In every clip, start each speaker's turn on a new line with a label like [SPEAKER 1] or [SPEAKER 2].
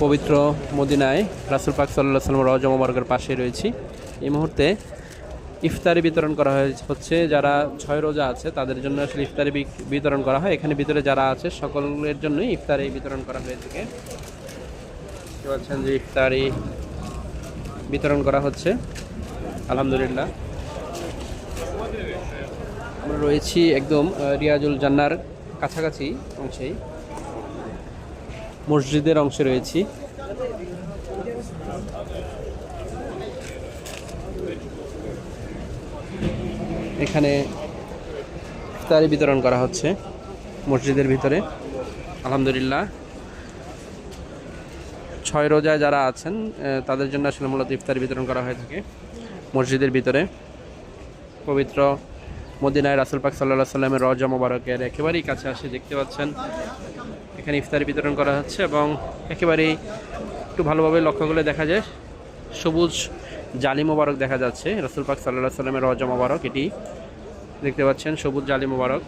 [SPEAKER 1] পবিত্র মদিনায় রাসূল পাক সাল্লাল্লাহু আলাইহি ওয়াসাল্লাম রওজা মোবারকের পাশে রয়েছি। এই মুহূর্তে ইফতারি বিতরণ করা হচ্ছে। যারা 6 রোজা আছে তাদের জন্য আসলে ইফতারি বিতরণ করা হয়। এখানে ভিতরে যারা আছে সকলের জন্যই ইফতারি বিতরণ করা হয়ে থাকে। দেখতে পাচ্ছেন যে ইফতারি বিতরণ করা হচ্ছে। আলহামদুলিল্লাহ, আমরা রয়েছি একদম রিয়াজুল জান্নার কাছাকাছি অংশেই, মসজিদের অংশে রয়েছি। এখানে ইফতারি বিতরণ করা হচ্ছে মসজিদের ভিতরে। আলহামদুলিল্লাহ, 6 রোজায় যারা আছেন তাদের জন্য আসলে মূলত ইফতারি বিতরণ করা হয়ে থাকে মসজিদের ভিতরে। পবিত্র মদিনায় রাসূল পাক সাল্লাল্লাহু আলাইহি ওয়াসাল্লামের রওজা মোবারকের একেবারেই কাছে আসে দেখতে পাচ্ছেন এখানে ইফতারি বিতরণ করা হচ্ছে। এবং একেবারেই একটু ভালোভাবে লক্ষ্য করলে দেখা যায় সবুজ জালি মোবারক দেখা যাচ্ছে। রাসূল পাক সাল্লাল্লাহু আলাইহি ওয়াসাল্লামের রওজা মোবারক, এটি দেখতে পাচ্ছেন সবুজ জালি মোবারক।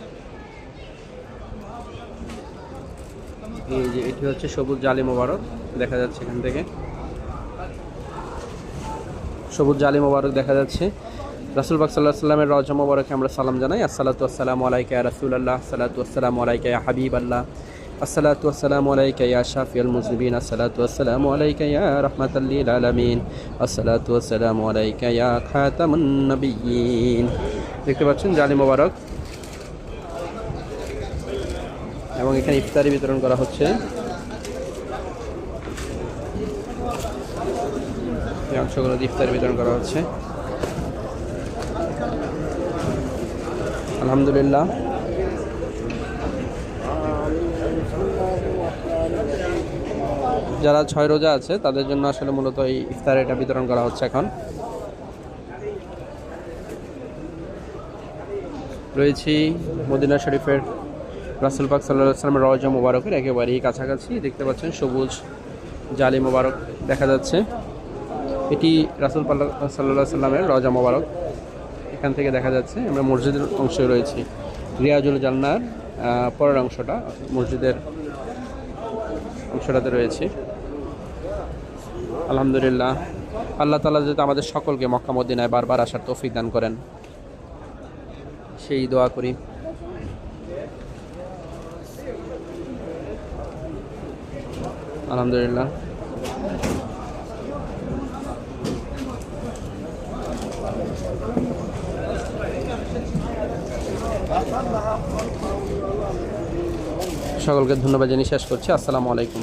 [SPEAKER 1] এই যে এটি হচ্ছে সবুজ জালি মোবারক দেখা যাচ্ছে, এখান থেকে সবুজ জালি মোবারক দেখা যাচ্ছে। রাসূল পাক সাল্লাল্লাহু আলাইহি ওয়াসাল্লামের রওজা মোবারকে আমরা সালাম জানাই। আসসালাতু ওয়াসসালামু আলাইকা ইয়া রাসূলুল্লাহ, আসসালাতু ওয়াসসালামু আলাইকা ইয়া হাবিবাল্লাহ, আসসালাতু ওয়াসসালামু আলাইকা ইয়া শাফিউল মুযনিবিন, আসসালাতু ওয়াসসালামু আলাইকা ইয়া রাহমাতাল লিল আলামিন, আসসালাতু ওয়াসসালামু আলাইকা ইয়া খাতামুন নবিয়্যিন। দেখতে পাচ্ছেন জালি মোবারক। এবং এখানে ইফতারি বিতরণ করা হচ্ছে। এই অংশগুলোতে ইফতারি বিতরণ করা হচ্ছে। আলহামদুলিল্লাহ, যারা 6 রোজা আছে তাদের জন্য আসলে মূলত এই ইফতারিটা বিতরণ করা হচ্ছে। এখন রয়েছি মদিনা শরীফের রাসূল পাক সাল্লাল্লাহু আলাইহি ওয়াসাল্লামের রওজা মোবারকের একেবারেই কাছাকাছি। দেখতে পাচ্ছেন সবুজ জালি মোবারক দেখা যাচ্ছে। এটি রাসূল পাক সাল্লাল্লাহু আলাইহি ওয়াসাল্লামের রওজা মোবারক, এখান থেকে দেখা যাচ্ছে। আমরা মসজিদের অংশে রয়েছি, রিয়াজুল জান্নার পরের অংশটা মসজিদের অংশটাতে রয়েছে। আলহামদুলিল্লাহ, আল্লাহ তাআলা যাতে আমাদের সকলকে মক্কা মদিনায় বারবার আসার তৌফিক দান করেন সেই দোয়া করি। আলহামদুলিল্লাহ, সকলকে ধন্যবাদ জানিয়ে শেষ করছি। আসসালামু আলাইকুম।